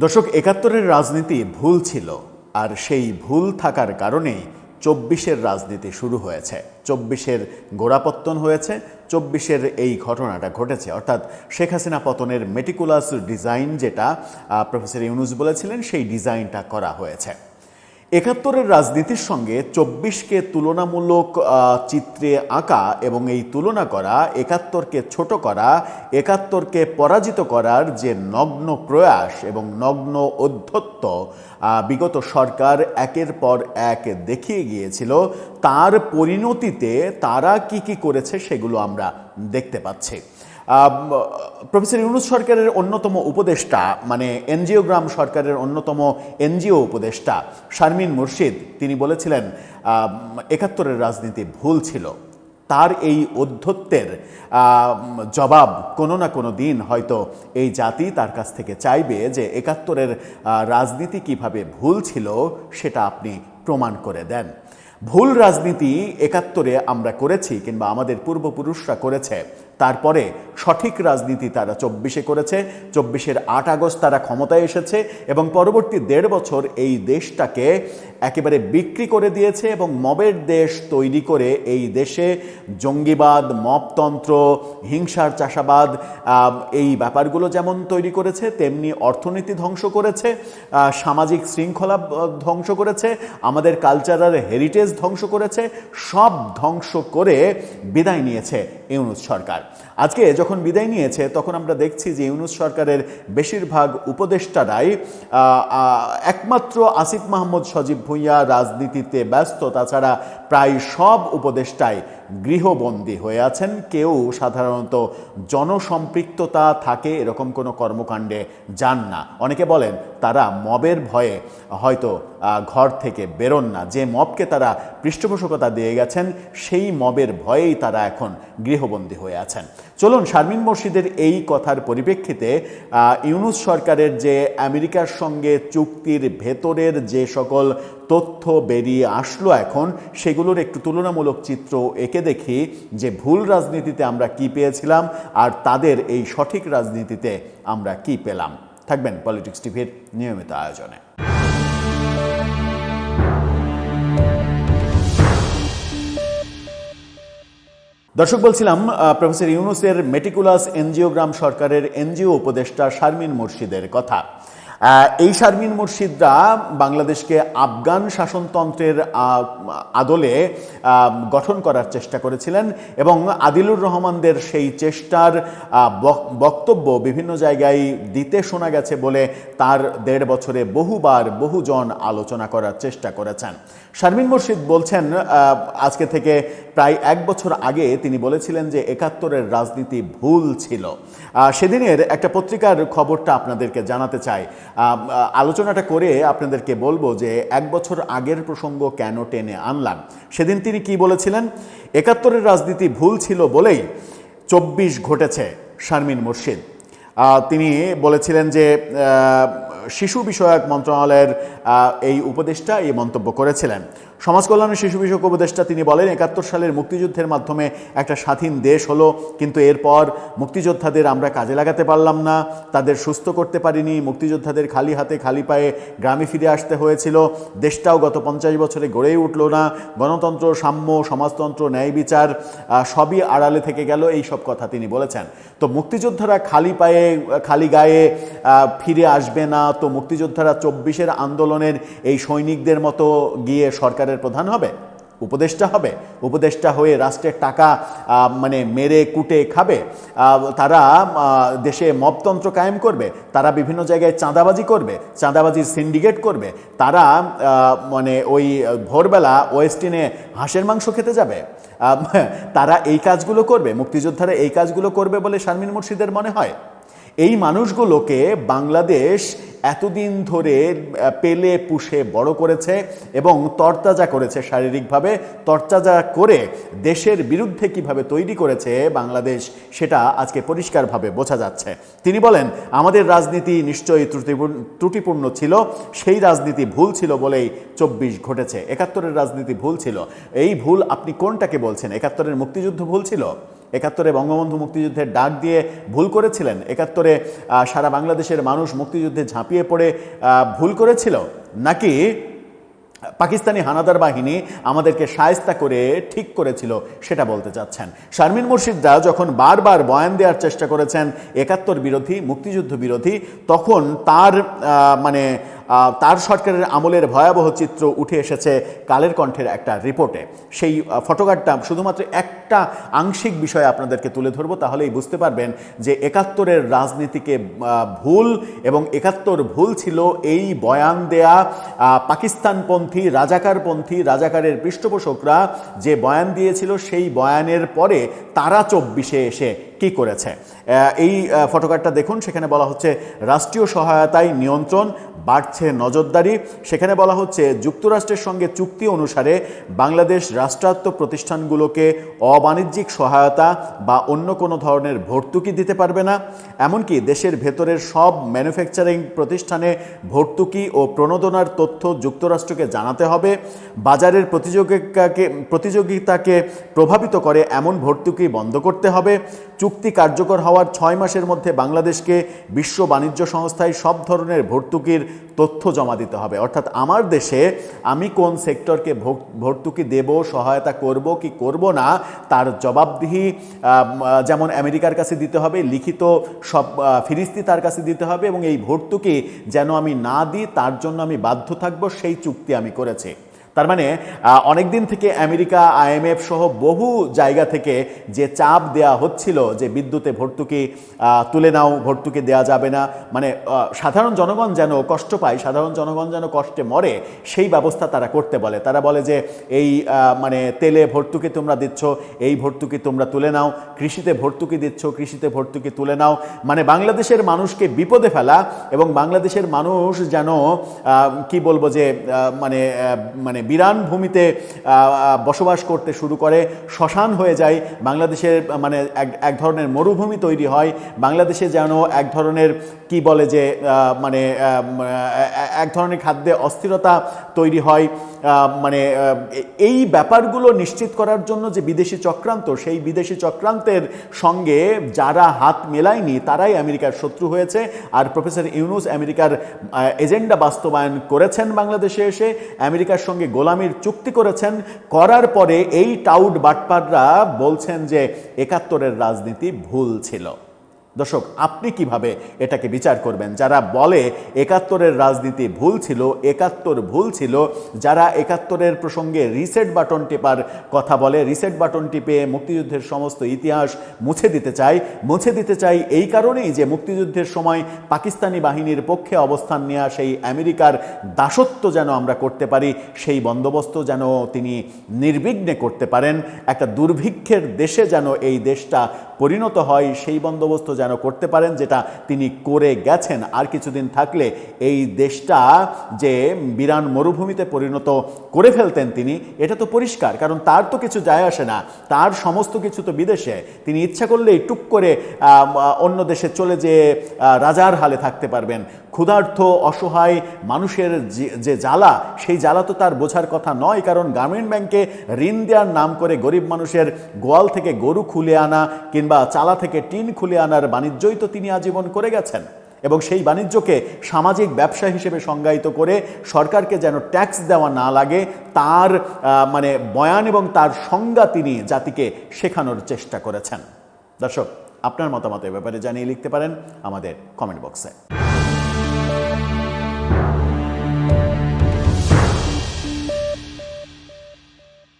দর্শক, ৭১-এর রাজনীতি ভুল ছিল, আর সেই ভুল থাকার কারণেই ২৪-এর রাজনীতি শুরু হয়েছে। ২৪-এর গোড়াপত্তন হয়েছে, ২৪-এর এই ঘটনাটা ঘটেছে। অর্থাৎ শেখ হাসিনা পতনের মেটিকুলাস ডিজাইন যেটা প্রফেসর ইউনূস বলেছিলেন, সেই ডিজাইনটা করা হয়েছে। ৭১-এর রাজনীতির সঙ্গে ২৪-কে তুলনামূলক চিত্রে আঁকা এবং এই তুলনা করা, ৭১-কে ছোট করা, ৭১-কে পরাজিত করার যে নগ্ন প্রয়াস এবং নগ্ন অধ্যত্ব বিগত সরকার একের পর এক দেখিয়ে গিয়েছিল, তার পরিণতিতে তারা কি করেছে সেগুলো আমরা দেখতে পাচ্ছি। প্রফেসর ইউনূস সরকারের অন্যতম উপদেষ্টা, মানে এনজিওগ্রাম সরকারের অন্যতম এনজিও উপদেষ্টা শারমিন মুর্শিদ, তিনি বলেছিলেন ৭১-এর রাজনীতি ভুল ছিল। তার এই অধ্যত্বের জবাব কোনো না কোনো দিন হয়তো এই জাতি তার কাছ থেকে চাইবে যে ৭১-এর রাজনীতি কিভাবে ভুল ছিল সেটা আপনি প্রমাণ করে দেন। ভুল রাজনীতি ৭১-এ আমরা করেছি কিংবা আমাদের পূর্বপুরুষরা করেছে, তারপরে সঠিক রাজনীতি তারা ২৪-এ করেছে। ২৪-এর ৮ আগস্ট তারা ক্ষমতায় এসেছে এবং পরবর্তী ১.৫ বছর এই দেশটাকে একেবারে বিক্রি করে দিয়েছে এবং মবের দেশ তৈরি করে এই দেশে জঙ্গিবাদ, মবতন্ত্র, হিংসার চাষাবাদ, এই ব্যাপারগুলো যেমন তৈরি করেছে, তেমনি অর্থনীতি ধ্বংস করেছে, সামাজিক শৃঙ্খলা ধ্বংস করেছে, আমাদের কালচারাল হেরিটেজ ধ্বংস করেছে। সব ধ্বংস করে বিদায় নিয়েছে ইউনূস সরকার। আজকে যখন বিদায় নিয়েছে তখন আমরা দেখছি যে ইউনূস সরকারের বেশিরভাগ উপদেষ্টারাই, একমাত্র আসিফ মাহমুদ সজীব ভুঁইয়া রাজনীতিতে ব্যস্ত, তাছাড়া প্রায় সব উপদেষ্টাই গৃহবন্দী হয়ে আছেন। কেউ সাধারণত জনসম্পৃক্ততা থাকে এরকম কোনো কর্মকাণ্ডে যান না। অনেকে বলেন তারা মবের ভয়ে হয়তো ঘর থেকে বেরোন না। যে মবকে তারা পৃষ্ঠপোষকতা দিয়ে গেছেন, সেই মবের ভয়েই তারা এখন গৃহবন্দী হয়ে আছেন। চলুন শারমিন মুর্শিদের এই কথার পরিপ্রেক্ষিতে ইউনূস সরকারের যে আমেরিকার সঙ্গে চুক্তির ভেতরের যে সকল তথ্য বেরিয়ে আসলো এখন, সেগুলোর একটু তুলনামূলক চিত্র এঁকে দেখি যে ভুল রাজনীতিতে আমরা কি পেয়েছিলাম আর তাদের এই সঠিক রাজনীতিতে আমরা কি পেলাম। থাকবেন পলিটিক্স টিভির নিয়মিত আয়োজনে। দর্শক, বলছিলাম প্রফেসর ইউনূসের মেটিকুলাস এনজিওগ্রাম সরকারের এনজিও উপদেষ্টা শারমিন মুর্শিদের কথা। এই শারমিন মুর্শিদরা বাংলাদেশকে আফগান শাসনতন্ত্রের আদলে গঠন করার চেষ্টা করেছিলেন এবং আদিলুর রহমানদের সেই চেষ্টার বক্তব্য বিভিন্ন জায়গায় দিতে শোনা গেছে বলে তার ১.৫ বছরে বহুজন আলোচনা করার চেষ্টা করেছেন। শারমিন মুর্শিদ বলছেন, আজকে থেকে প্রায় ১ বছর আগে তিনি বলেছিলেন যে ৭১-এর রাজনীতি ভুল ছিল। সেদিনের একটা পত্রিকার খবরটা আপনাদেরকে জানাতে চাই। আলোচনাটা করে আপনাদেরকে বলবো যে ১ বছর আগের প্রসঙ্গ কেন টেনে আনলাম। সেদিন তিনি কি বলেছিলেন? ৭১-এর রাজনীতি ভুল ছিল বলেই ২৪ ঘটেছে। শারমিন মুর্শিদ তিনি বলেছিলেন যে শিশু বিষয়ক মন্ত্রণালয়ের এই উপদেষ্টা এই মন্তব্য করেছিলেন। সমাজ কল্যাণ ও শিশু বিষয়ক উপদেষ্টা তিনি বলেন, ৭১ সালের মুক্তিযুদ্ধের মাধ্যমে একটা স্বাধীন দেশ হলো, কিন্তু এরপর মুক্তিযোদ্ধাদের আমরা কাজে লাগাতে পারলাম না, তাদের সুস্থ করতে পারিনি। মুক্তিযোদ্ধাদের খালি হাতে খালি পায়ে গ্রামে ফিরে আসতে হয়েছিল। দেশটাও গত ৫০ বছরে গড়েই উঠল না। গণতন্ত্র, সাম্য, সমাজতন্ত্র, ন্যায় বিচার সবই আড়ালে থেকে গেল। এই সব কথা তিনি বলেছেন। তো মুক্তিযোদ্ধারা খালি পায়ে খালি গায়ে ফিরে আসবে না, তো মুক্তিযোদ্ধারা ২৪-এর আন্দোলনের এই সৈনিকদের মতো গিয়ে সরকারের প্রধান হবে, উপদেষ্টা হবে, উপদেষ্টা হয়ে রাষ্ট্রের টাকা মানে মেরে কুটে খাবে, তারা দেশে মবতন্ত্র কায়েম করবে, তারা বিভিন্ন জায়গায় চাঁদাবাজি করবে, চাঁদাবাজির সিন্ডিকেট করবে, তারা মানে ওই ভোরবেলা ওয়েস্টিনে হাঁসের মাংস খেতে যাবে, তারা এই কাজগুলো করবে, মুক্তিযোদ্ধারা এই কাজগুলো করবে বলে শারমিন মুর্শিদের মনে হয়? এই মানুষগুলোকে বাংলাদেশ এতদিন ধরে পেলে পুষে বড় করেছে এবং তরতাজা করেছে, শারীরিকভাবে তরতাজা করে দেশের বিরুদ্ধে কিভাবে তৈরি করেছে বাংলাদেশ, সেটা আজকে পরিষ্কারভাবে বোঝা যাচ্ছে। তিনি বলেন, আমাদের রাজনীতি নিশ্চয়ই ত্রুটিপূর্ণ ছিল, সেই রাজনীতি ভুল ছিল বলেই ২৪ ঘটেছে। ৭১-এর রাজনীতি ভুল ছিল। এই ভুল আপনি কোনটাকে বলছেন? ৭১-এর মুক্তিযুদ্ধ ভুল ছিল? একাত্তরে বঙ্গবন্ধু মুক্তিযুদ্ধের ডাক দিয়ে ভুল করেছিলেন? একাত্তরে সারা বাংলাদেশের মানুষ মুক্তিযুদ্ধে ঝাঁপিয়ে পড়ে ভুল করেছিল, নাকি পাকিস্তানি হানাদার বাহিনী আমাদেরকে শায়েস্তা করে ঠিক করেছিল সেটা বলতে চাচ্ছেন? শারমিন মুর্শিদরা যখন বারবার বয়ান দেওয়ার চেষ্টা করেছেন একাত্তর বিরোধী, মুক্তিযুদ্ধ বিরোধী, তখন তার সরকারের আমলের ভয়াবহ চিত্র উঠে এসেছে কালের কণ্ঠের একটা রিপোর্টে। সেই ফটোকার্ডটা শুধুমাত্র একটা আংশিক বিষয় আপনাদেরকে তুলে ধরবো, তাহলেই বুঝতে পারবেন যে একাত্তরের রাজনীতিকে ভুল এবং একাত্তর ভুল ছিল এই বয়ান দেয়া পাকিস্তানপন্থী, রাজাকারের পৃষ্ঠপোষকরা যে বয়ান দিয়েছিল, সেই বয়ানের পরে তারা 24-এ এসে কি করেছে। এই ফটোকার্ডটা দেখুন, সেখানে বলা হচ্ছে রাষ্ট্রীয় সহায়তায় নিয়ন্ত্রণ, বাড়ছে নজরদারি। সেখানে বলা হচ্ছে যুক্তরাষ্ট্রের সঙ্গে চুক্তি অনুসারে বাংলাদেশ রাষ্ট্রায়ত্ত প্রতিষ্ঠানগুলোকে অবাণিজ্যিক সহায়তা বা অন্য কোনো ধরনের ভর্তুকি দিতে পারবে না। এমনকি দেশের ভেতরের সব ম্যানুফ্যাকচারিং প্রতিষ্ঠানে ভর্তুকি ও প্রণোদনার তথ্য যুক্তরাষ্ট্রকে জানাতে হবে। বাজারের প্রতিযোগিতাকে প্রভাবিত করে এমন ভর্তুকি বন্ধ করতে হবে। চুক্তি কার্যকর হওয়ার 6 মাসের মধ্যে বাংলাদেশকে বিশ্ব বাণিজ্য সংস্থায় সব ধরনের ভর্তুকির তথ্য জমা দিতে হবে। অর্থাৎ আমার দেশে আমি কোন সেক্টরকে ভর্তুকি দেব, সহায়তা করব কি করব না, তার জবাবদিহি যেমন আমেরিকার কাছে দিতে হবে, লিখিত সব ফিরিস্তি তার কাছে দিতে হবে, এবং এই ভর্তুকি যেন আমি না দিই তার জন্য আমি বাধ্য থাকব, সেই চুক্তি আমি করেছি। তার মানে অনেকদিন থেকে আমেরিকা, IMF সহ বহু জায়গা থেকে যে চাপ দেয়া হচ্ছিল যে বিদ্যুতে ভর্তুকি তুলে নাও, ভর্তুকি দেয়া যাবে না, মানে সাধারণ জনগণ যেন কষ্ট পায়, সাধারণ জনগণ যেন কষ্টে মরে, সেই ব্যবস্থা তারা করতে বলে। তারা বলে যে এই তেলে ভর্তুকি তোমরা দিচ্ছ, এই ভর্তুকি তোমরা তুলে নাও, কৃষিতে ভর্তুকি দিচ্ছ, কৃষিতে ভর্তুকি তুলে নাও, মানে বাংলাদেশের মানুষকে বিপদে ফেলা, এবং বাংলাদেশের মানুষ যেন কি বলবো যে মানে বিরান ভূমিতে বসবাস করতে শুরু করে, শ্মশান হয়ে যায় বাংলাদেশের, মানে এক ধরনের মরুভূমি তৈরি হয় বাংলাদেশে, যেন এক ধরনের কি বলে যে এক ধরনের খাদ্যে অস্থিরতা তৈরি হয়। মানে এই ব্যাপারগুলো নিশ্চিত করার জন্য যে বিদেশি চক্রান্ত, সেই বিদেশি চক্রান্তের সঙ্গে যারা হাত মেলায়নি তারাই আমেরিকার শত্রু হয়েছে। আর প্রফেসর ইউনূস আমেরিকার এজেন্ডা বাস্তবায়ন করেছেন, বাংলাদেশে এসে আমেরিকার সঙ্গে গোলামির চুক্তি করেছেন। করার পরে এই টাউট বাটপাররা বলছেন যে একাত্তরের রাজনীতি ভুল ছিল। দর্শক, আপনি কিভাবে এটাকে বিচার করবেন? যারা বলে একাত্তরের রাজনীতি ভুল ছিল, একাত্তর ভুল ছিল, যারা একাত্তরের প্রসঙ্গে রিসেট বাটন টেপার কথা বলে, রিসেট বাটন টিপে মুক্তিযুদ্ধের সমস্ত ইতিহাস মুছে দিতে চাই এই কারণেই যে মুক্তিযুদ্ধের সময় পাকিস্তানি বাহিনীর পক্ষে অবস্থান নেওয়া সেই আমেরিকার দাসত্ব যেন আমরা করতে পারি, সেই বন্দোবস্ত যেন তিনি নির্বিঘ্নে করতে পারেন, একটা দুর্ভিক্ষের দেশে যেন এই দেশটা পরিণত হয়, সেই বন্দোবস্ত যেন করতে পারেন, যেটা তিনি করে গেছেন। আর কিছুদিন থাকলে এই দেশটা যে বিরান মরুভূমিতে পরিণত করে ফেলতেন তিনি, এটা তো পরিষ্কার, কারণ তার তো কিছু যায় আসে না, তার সমস্ত কিছু তো বিদেশে। তিনি ইচ্ছা করলেই টুক করে অন্য দেশে চলে যেয়ে রাজার হালে থাকতে পারবেন। ক্ষুধার্ত অসহায় মানুষের যে জ্বালা, সেই জ্বালা তো তার বোঝার কথা নয়, কারণ গ্রামীণ ব্যাংকে ঋণ দেওয়ার নাম করে গরিব মানুষের গোয়াল থেকে গরু খুলে আনা কিংবা চালা থেকে টিন খুলে আনার বাণিজ্যই তো তিনি আজীবন করে গেছেন, এবং সেই বাণিজ্যকে সামাজিক ব্যবসা হিসেবে সংজ্ঞায়িত করে সরকারকে যেন ট্যাক্স দেওয়া না লাগে, তার বয়ান এবং তার সংজ্ঞা তিনি জাতিকে শেখানোর চেষ্টা করেছেন। দর্শক, আপনার মতামত এ ব্যাপারে জানিয়ে লিখতে পারেন আমাদের কমেন্ট বক্সে।